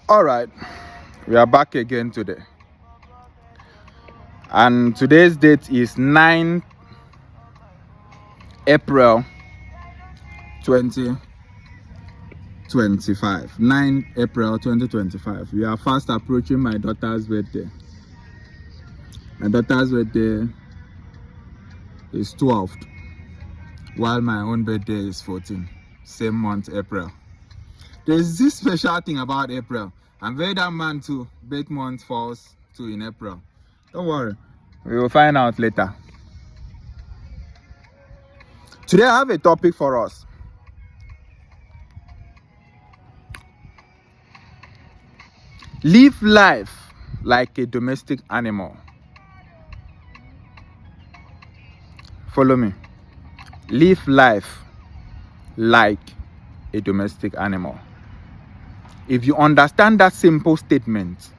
All right, we are back again today, and today's date is 9 April 2025. 9 April 2025. We are fast approaching my daughter's birthday. My daughter's birthday is 12th, while my own birthday is 14th. Same month, April. There's this special thing about April. I'm very damn man too. Birth month falls too in April. Don't worry, we will find out later. Today I have a topic for us. Live life like a domestic animal. Follow me. Live life like a domestic animal. If you understand that simple statement,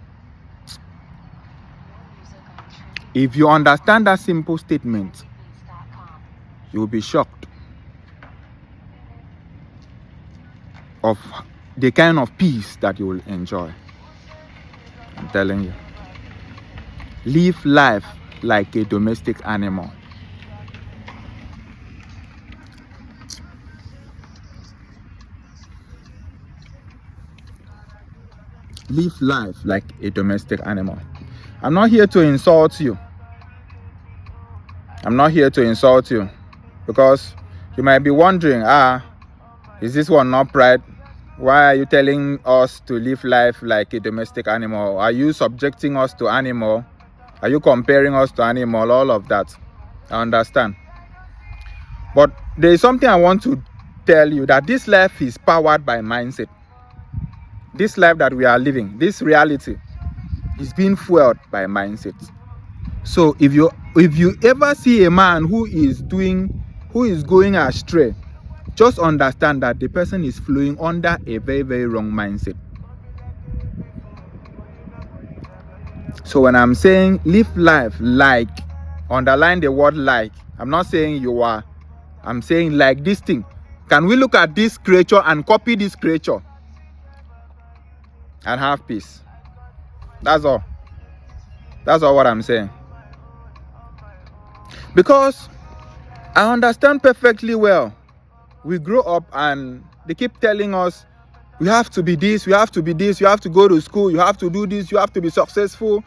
you will be shocked of the kind of peace that you will enjoy. I'm telling you. Live life like a domestic animal. Live life like a domestic animal. I'm not here to insult you. Because you might be wondering, is this one not pride? Why are you telling us to live life like a domestic animal? Are you subjecting us to animal? Are you comparing us to animal? All of that. I understand. But there is something I want to tell you, that this life is powered by mindset. This life that we are living, this reality, is being fueled by mindset. So if you ever see a man who is going astray, just understand that the person is flowing under a very, very wrong mindset. So when I'm saying live life like, underline the word like. I'm not saying you are. I'm saying like this thing. Can we look at this creature and copy this creature and have peace? That's all. That's all what I'm saying. Because I understand perfectly well. We grow up and they keep telling us we have to be this, we have to be this, you have to go to school, you have to do this, you have to be successful,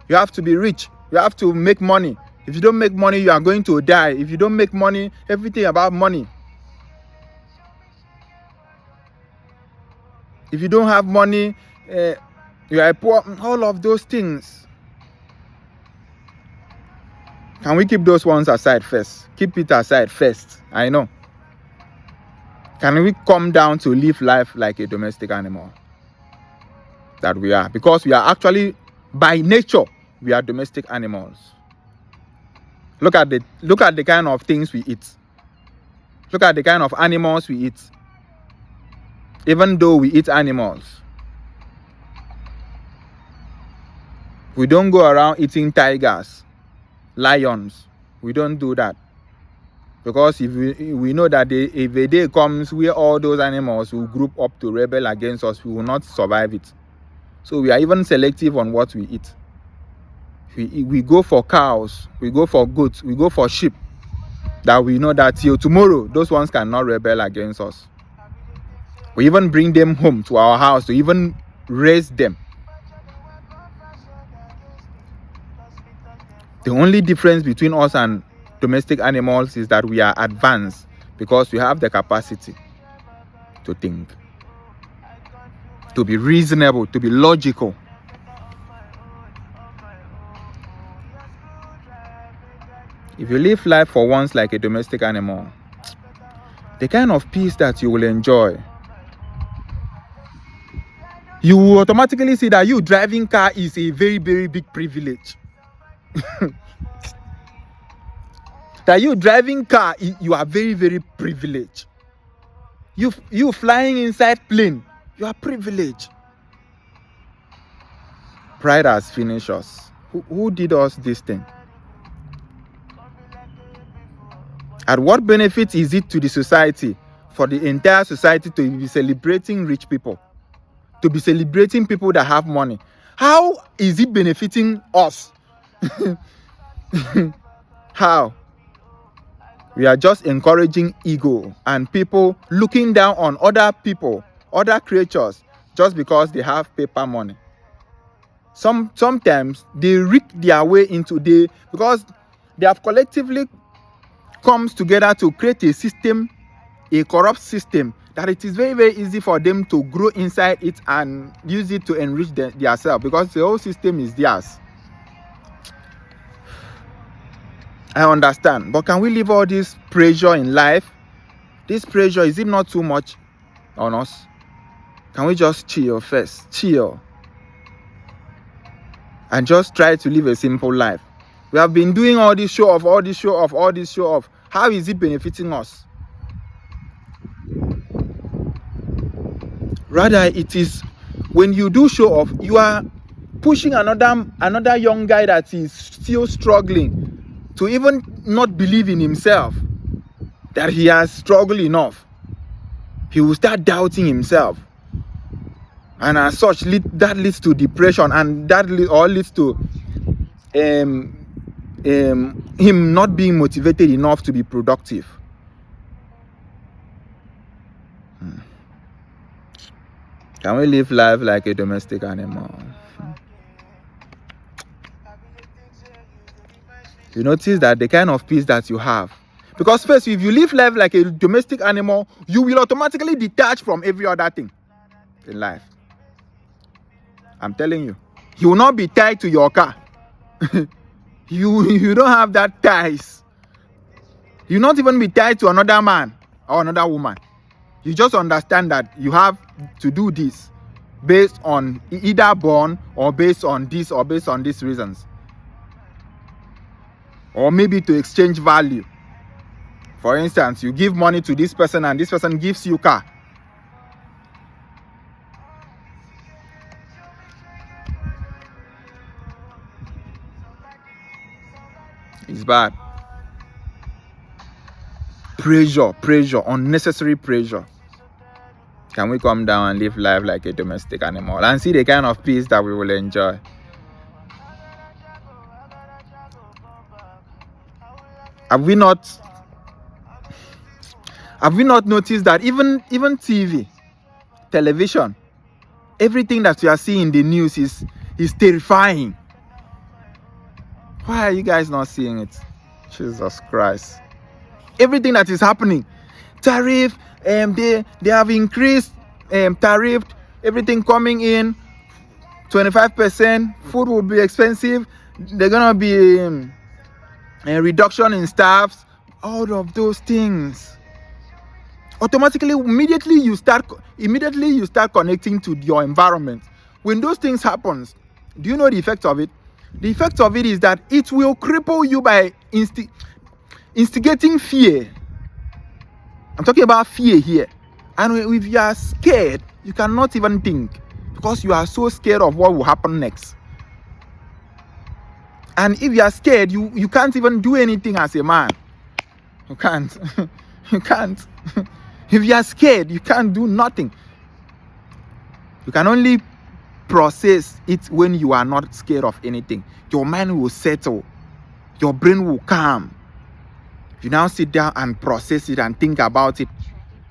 you have to be rich, you have to make money. If you don't make money, you are going to die. If you don't make money, everything about money. If you don't have money, you are poor. All of those things. Can we keep those ones aside first? Keep it aside first. I know. Can we come down to live life like a domestic animal that we are? Because we are actually, by nature, we are domestic animals. Look at the kind of things we eat. Look at the kind of animals we eat. Even though we eat animals, we don't go around eating tigers, lions. We don't do that. Because if we know that if a day comes where all those animals will group up to rebel against us, we will not survive it. So we are even selective on what we eat. We go for cows, we go for goats, we go for sheep, that we know that till tomorrow, those ones cannot rebel against us. We even bring them home to our house to even raise them. The only difference between us and domestic animals is that we are advanced because we have the capacity to think, to be reasonable, to be logical. If you live life for once like a domestic animal, the kind of peace that you will enjoy, you will automatically see that you driving car is a very, very big privilege. That you driving car, you are very, very privileged. You flying inside plane, you are privileged. Pride has finished us. Who did us this thing? At what benefit is it to the society for the entire society to be celebrating rich people, to be celebrating people that have money. How is it benefiting us? How? We are just encouraging ego and people looking down on other people, other creatures, just because they have paper money. Sometimes they rig their way into because they have collectively comes together to create a system, a corrupt system, that it is very, very easy for them to grow inside it and use it to enrich themselves, because the whole system is theirs. I understand, but can we leave all this pressure in life? This pressure, is it not too much on us? Can we just chill first? Chill. And just try to live a simple life. We have been doing all this show off, all this show off, all this show off. How is it benefiting us? Rather, it is when you do show off, you are pushing another young guy that is still struggling to even not believe in himself, that he has struggled enough. He will start doubting himself. And as such, that leads to depression, and that leads to him not being motivated enough to be productive. Can we live life like a domestic animal? You notice that the kind of peace that you have. Because first, if you live life like a domestic animal, you will automatically detach from every other thing in life. I'm telling you. You will not be tied to your car. You don't have that ties. You will not even be tied to another man or another woman. You just understand that you have to do this based on either born or based on this or based on these reasons. Or maybe to exchange value. For instance, you give money to this person and this person gives you car. It's bad. Pressure, unnecessary pressure. Can we come down and live life like a domestic animal and see the kind of peace that we will enjoy? Have we not noticed that even TV, television, everything that we are seeing in the news is terrifying? Why are you guys not seeing it? Jesus Christ. Everything that is happening, tariff, they have increased tariff, everything coming in 25%, food will be expensive, they're gonna be a reduction in staffs, all of those things. Automatically, immediately you start connecting to your environment. When those things happen, do you know the effect of it? The effect of it is that it will cripple you by instigating fear. I'm talking about fear here. And if you are scared, you cannot even think, because you are so scared of what will happen next. And if you are scared, you can't even do anything as a man. You can't. You can't. If you are scared, you can't do nothing. You can only process it when you are not scared of anything. Your mind will settle. Your brain will calm. You now sit down and process it and think about it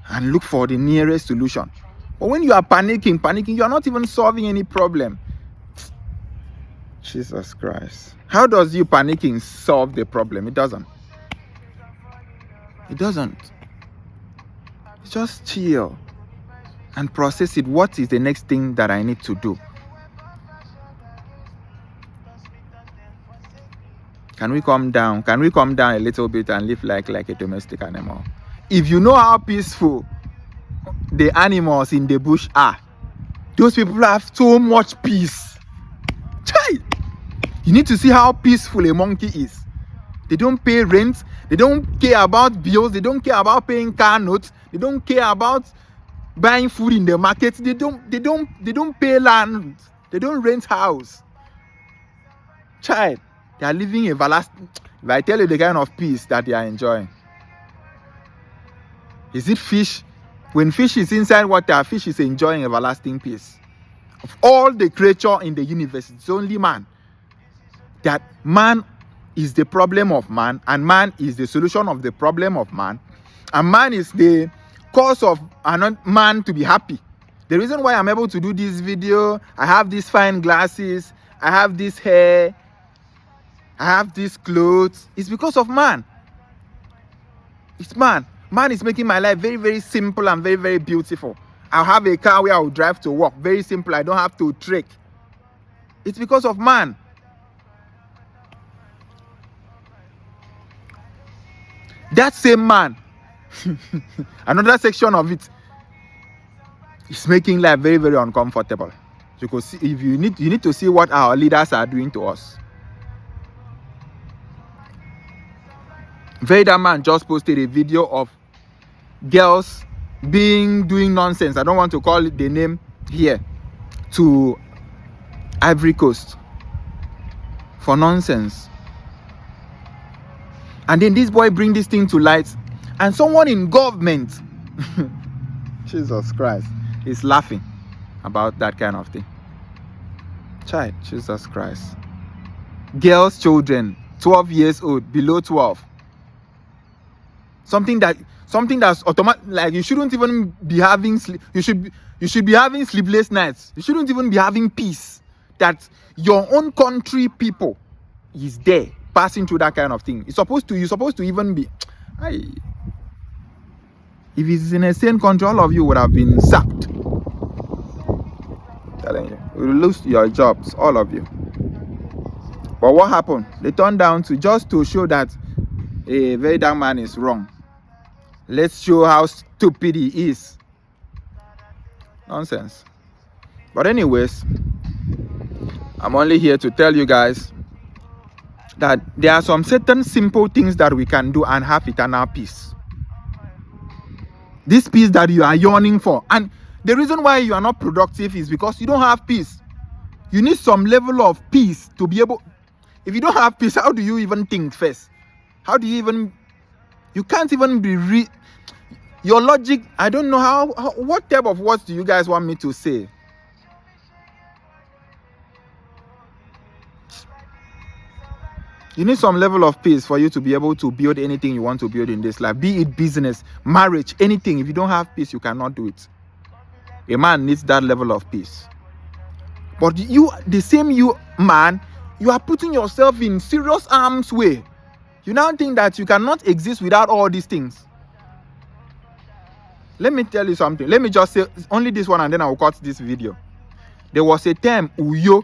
and look for the nearest solution. But when you are panicking, you are not even solving any problem. Jesus Christ. How does you panicking solve the problem? It doesn't. It doesn't. Just chill and process it. What is the next thing that I need to do? Can we come down? Can we come down a little bit and live like a domestic animal? If you know how peaceful the animals in the bush are, those people have so much peace. Chai! You need to see how peaceful a monkey is. They don't pay rent. They don't care about bills. They don't care about paying car notes. They don't care about buying food in the market. They don't pay land. They don't rent house. Child, they are living everlasting. If I tell you the kind of peace that they are enjoying. Is it fish? When fish is inside water, fish is enjoying everlasting peace. Of all the creature in the universe, it's only man. That man is the problem of man, and man is the solution of the problem of man, and man is the cause of another man to be happy. The reason why I'm able to do this video, I have these fine glasses, I have this hair, I have these clothes, is because of man. It's man. Man is making my life very, very simple and very, very beautiful. I'll have a car where I'll drive to work. Very simple. I don't have to trek. It's because of man. That same man, another section of it, is making life very, very uncomfortable. You could see, if you need to see what our leaders are doing to us. Vader man just posted a video of girls doing nonsense. I don't want to call it the name here, to Ivory Coast for nonsense. And then this boy bring this thing to light, and someone in government, Jesus Christ, is laughing about that kind of thing. Child, Jesus Christ. Girls, children, 12 years old, below 12. Something that's automatic. Like, you shouldn't even be having you should be having sleepless nights. You shouldn't even be having peace. That your own country people is there passing through that kind of thing. You're supposed to even be. If it's in a sane country, all of you would have been sacked. Telling you, you will lose your jobs, all of you. But what happened? They turned down just to show that a very young man is wrong. Let's show how stupid he is. Nonsense. But anyways, I'm only here to tell you guys that there are some certain simple things that we can do and have eternal peace. This peace that you are yearning for. And the reason why you are not productive is because you don't have peace. You need some level of peace to be able. If you don't have peace, how do you even think first? How do you even? You can't even be your logic. I don't know how. What type of words do you guys want me to say? You need some level of peace for you to be able to build anything you want to build in this life. Be it business, marriage, anything. If you don't have peace, you cannot do it. A man needs that level of peace. But you man, you are putting yourself in serious harm's way. You now think that you cannot exist without all these things. Let me tell you something. Let me just say only this one, and then I will cut this video. There was a time Uyo,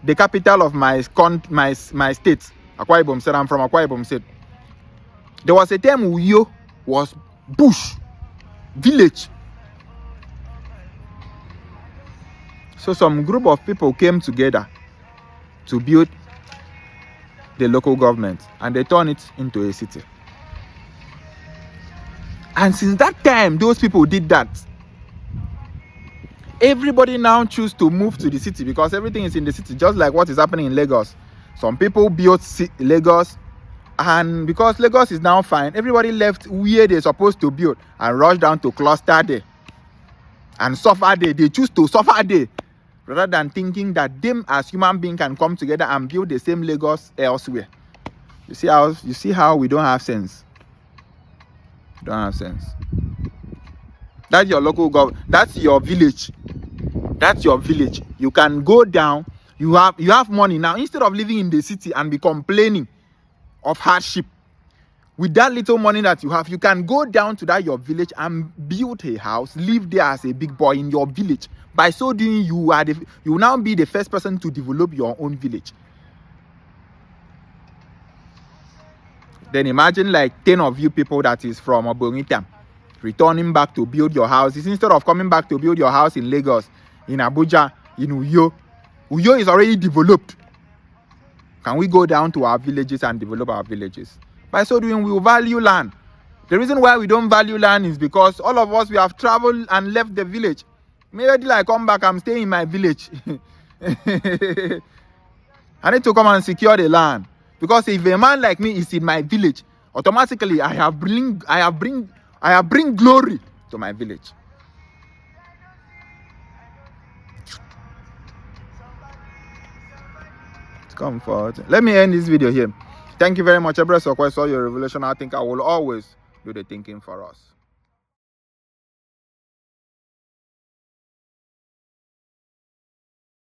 the capital of my state, Akwa Ibom said, I'm from Akwa Ibom State. There was a time Uyo was bush, village. So some group of people came together to build the local government, and they turned it into a city. And since that time, those people did that. Everybody now choose to move to the city because everything is in the city, just like what is happening in Lagos. Some people built Lagos, and because Lagos is now fine, everybody left where they're supposed to build and rush down to cluster there and suffer there. They choose to suffer there rather than thinking that them as human beings can come together and build the same Lagos elsewhere. You see how we don't have sense. We don't have sense. That's your local government. That's your village. That's your village. You can go down. You have money now. Instead of living in the city and be complaining of hardship, with that little money that you have, you can go down to that your village and build a house, live there as a big boy in your village. By so doing, you will now be the first person to develop your own village. Then imagine like 10 of you people that is from Obongitam returning back to build your houses instead of coming back to build your house in Lagos, in Abuja, in Uyo. Uyo is already developed. Can we go down to our villages and develop our villages? By so doing, we will value land. The reason why we don't value land is because all of us, we have traveled and left the village. Maybe till I come back, I'm staying in my village. I need to come and secure the land. Because if a man like me is in my village, automatically I have bring glory to my village. Comfort. Let me end this video here. Thank you very much. Ebere Sokwe, saw your revelation. I think I will always do the thinking for us.